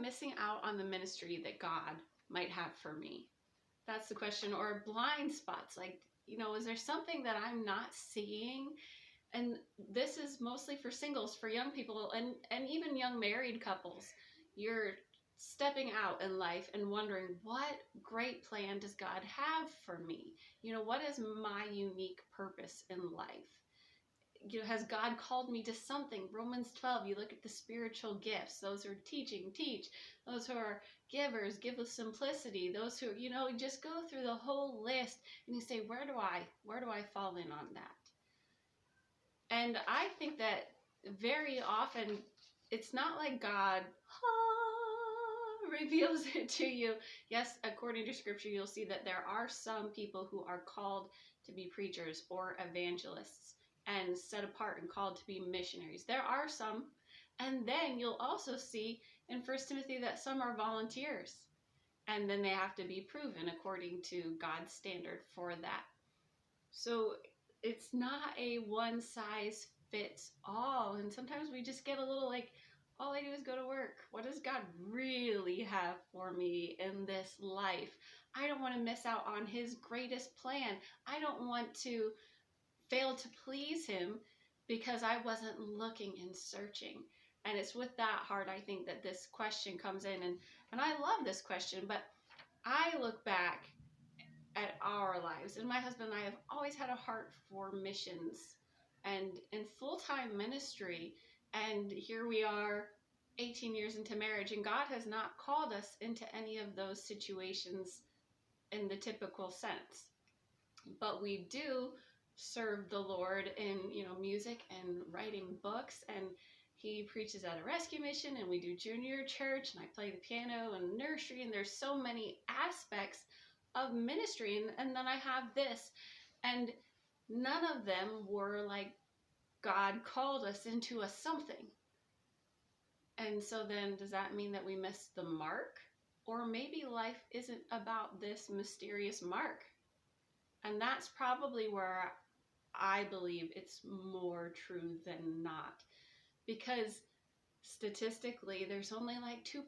missing out on the ministry that God might have for me? That's the question. Or blind spots, like, is there something that I'm not seeing? And this is mostly for singles, for young people, and even young married couples. You're stepping out in life and wondering, what great plan does God have for me? What is my unique purpose in life? Has God called me to something? Romans 12, you look at the spiritual gifts. Those who are teaching, teach. Those who are givers, give with simplicity. Those who, just go through the whole list and you say, where do I fall in on that? And I think that very often it's not like God reveals it to you. Yes, according to scripture, you'll see that there are some people who are called to be preachers or evangelists and set apart and called to be missionaries. There are some. And then you'll also see in 1 Timothy that some are volunteers. And then they have to be proven according to God's standard for that. So it's not a one size fits all. And sometimes we just get a little like, all I do is go to work. What does God really have for me in this life? I don't want to miss out on his greatest plan. I don't want to fail to please him because I wasn't looking and searching. And it's with that heart, I think, that this question comes in. And I love this question, but I look back at our lives, and my husband and I have always had a heart for missions and in full-time ministry. And here we are 18 years into marriage, and God has not called us into any of those situations in the typical sense. But we do serve the Lord in, music and writing books, and he preaches at a rescue mission, and we do junior church, and I play the piano and nursery, and there's so many aspects of ministry. And then I have this, and none of them were like God called us into a something. And so then does that mean that we missed the mark? Or maybe life isn't about this mysterious mark? And that's probably where I believe it's more true than not. Because statistically, there's only like 2%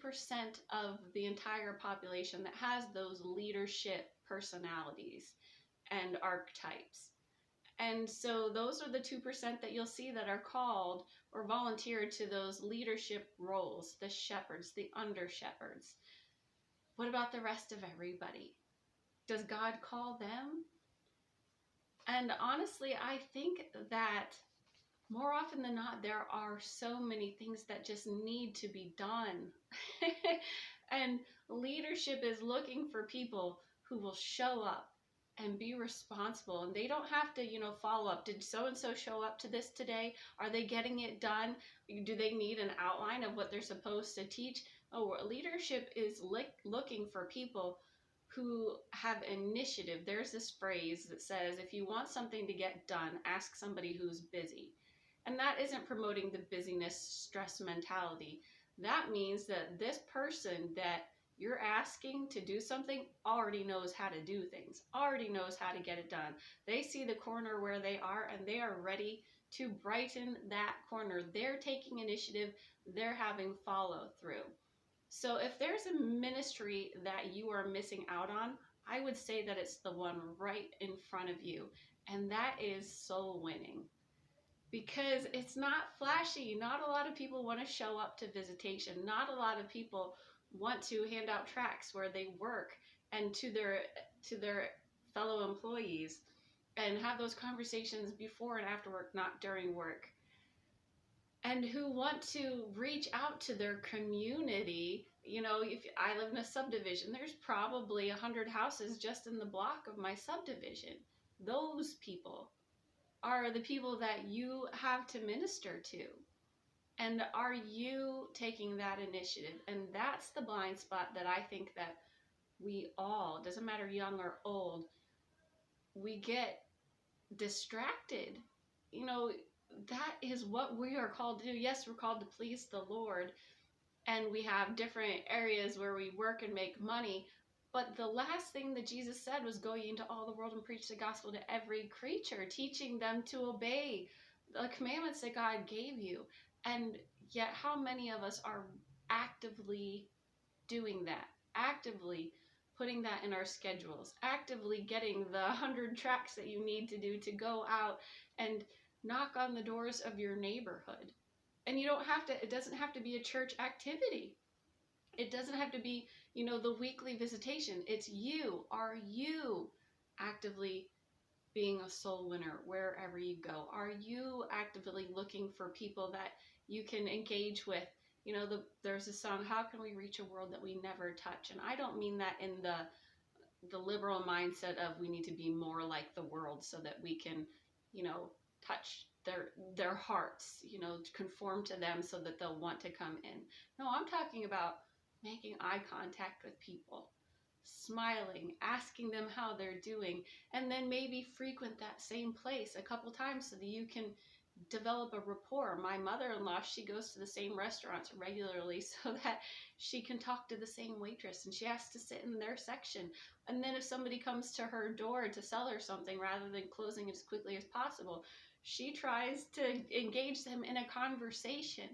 of the entire population that has those leadership personalities and archetypes. And so those are the 2% that you'll see that are called or volunteered to those leadership roles, the shepherds, the under shepherds. What about the rest of everybody? Does God call them? And honestly, I think that more often than not, there are so many things that just need to be done. And leadership is looking for people who will show up and be responsible. And they don't have to, follow up. Did so-and-so show up to this today? Are they getting it done? Do they need an outline of what they're supposed to teach? Oh, leadership is looking for people who have initiative. There's this phrase that says, if you want something to get done, ask somebody who's busy. And that isn't promoting the busyness, stress mentality. That means that this person that you're asking to do something already knows how to do things, already knows how to get it done. They see the corner where they are, and they are ready to brighten that corner. They're taking initiative. They're having follow through. So if there's a ministry that you are missing out on, I would say that it's the one right in front of you, and that is soul winning. Because it's not flashy. Not a lot of people want to show up to visitation. Not a lot of people want to hand out tracts where they work and to their fellow employees and have those conversations before and after work, not during work. And who want to reach out to their community. If I live in a subdivision, there's probably 100 houses just in the block of my subdivision. Those people are the people that you have to minister to. And are you taking that initiative? And that's the blind spot that I think that we all, doesn't matter young or old, we get distracted. That is what we are called to do. Yes, we're called to please the Lord. And we have different areas where we work and make money. But the last thing that Jesus said was go ye into all the world and preach the gospel to every creature, teaching them to obey the commandments that God gave you. And yet how many of us are actively doing that, actively putting that in our schedules, actively getting the 100 tracks that you need to do to go out and knock on the doors of your neighborhood. And it doesn't have to be a church activity. It doesn't have to be, the weekly visitation. It's you. Are you actively being a soul winner wherever you go? Are you actively looking for people that you can engage with? There's a song, how can we reach a world that we never touch? And I don't mean that in the liberal mindset of we need to be more like the world so that we can, touch their hearts, conform to them so that they'll want to come in. No, I'm talking about making eye contact with people, smiling, asking them how they're doing, and then maybe frequent that same place a couple times so that you can develop a rapport. My mother-in-law, she goes to the same restaurants regularly so that she can talk to the same waitress, and she has to sit in their section. And then if somebody comes to her door to sell her something, rather than closing it as quickly as possible, she tries to engage them in a conversation.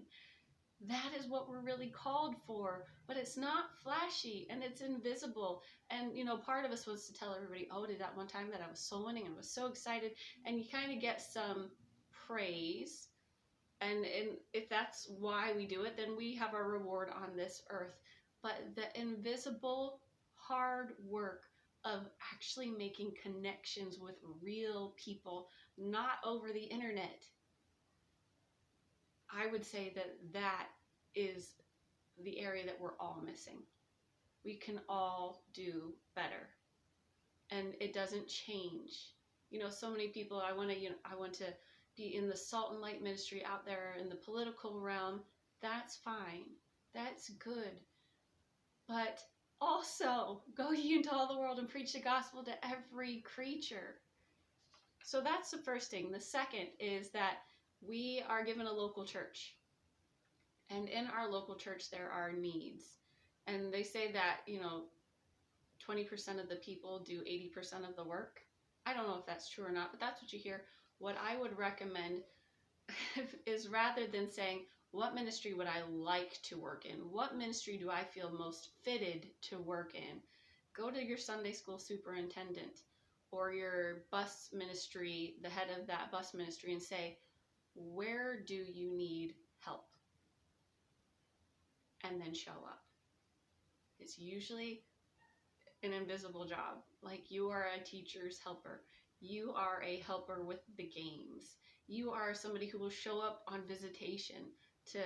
That is what we're really called for, but it's not flashy and it's invisible. And, part of us wants to tell everybody, oh, did that one time that I was soul winning and was so excited, and you kind of get some praise. And if that's why we do it, then we have our reward on this earth. But the invisible hard work of actually making connections with real people, not over the internet, I would say that is the area that we're all missing. We can all do better, and it doesn't change. So many people, I want to be in the salt and light ministry out there in the political realm. That's fine. That's good. But also, go ye into all the world and preach the gospel to every creature. So that's the first thing. The second is that we are given a local church. And in our local church, there are needs. And they say that, 20% of the people do 80% of the work. I don't know if that's true or not, but that's what you hear. What I would recommend is, rather than saying, what ministry would I like to work in? What ministry do I feel most fitted to work in? Go to your Sunday school superintendent or your bus ministry, the head of that bus ministry, and say, where do you need help? And then show up. It's usually an invisible job. Like, you are a teacher's helper. You are a helper with the games. You are somebody who will show up on visitation to,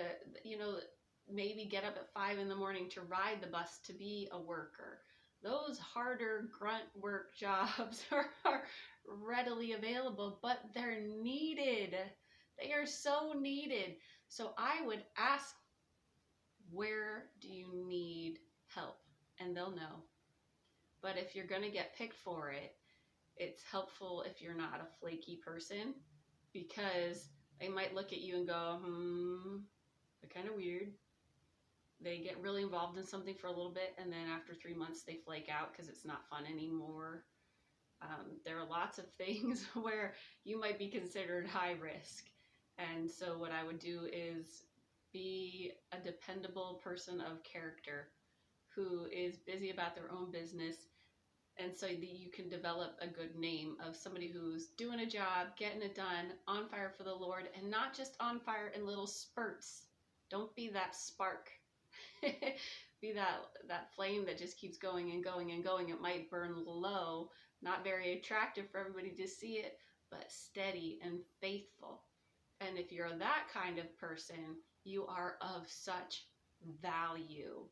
maybe get up at 5 a.m. to ride the bus to be a worker. Those harder grunt work jobs are readily available, but they're needed. They are so needed. So I would ask, where do you need help? And they'll know. But if you're going to get picked for it, it's helpful if you're not a flaky person, because they might look at you and go, they're kind of weird. They get really involved in something for a little bit, and then after 3 months they flake out because it's not fun anymore. There are lots of things where you might be considered high risk. And so what I would do is be a dependable person of character who is busy about their own business, and so that you can develop a good name of somebody who's doing a job, getting it done, on fire for the Lord, and not just on fire in little spurts. Don't be that spark. Be that flame that just keeps going and going and going. It might burn low, not very attractive for everybody to see it, but steady and faithful. And if you're that kind of person, you are of such value,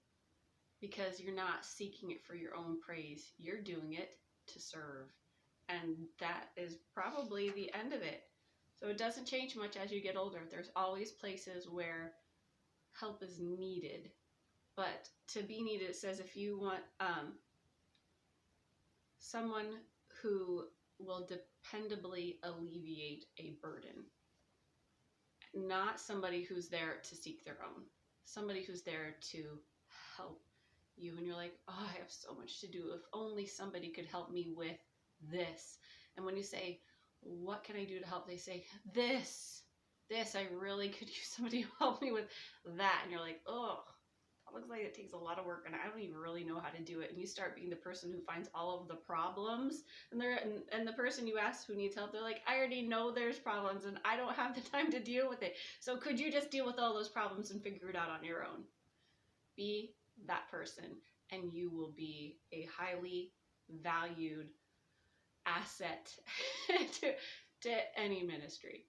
because you're not seeking it for your own praise. You're doing it to serve. And that is probably the end of it. So it doesn't change much as you get older. There's always places where help is needed. But to be needed, it says if you want someone who will dependably alleviate a burden, not somebody who's there to seek their own, somebody who's there to help you. And you're like, oh, I have so much to do. If only somebody could help me with this. And when you say, what can I do to help? They say, this, I really could use somebody to help me with that. And you're like, oh, that looks like it takes a lot of work and I don't even really know how to do it. And you start being the person who finds all of the problems, and the person you ask who needs help, they're like, I already know there's problems and I don't have the time to deal with it. So could you just deal with all those problems and figure it out on your own? Be that person, and you will be a highly valued asset to any ministry.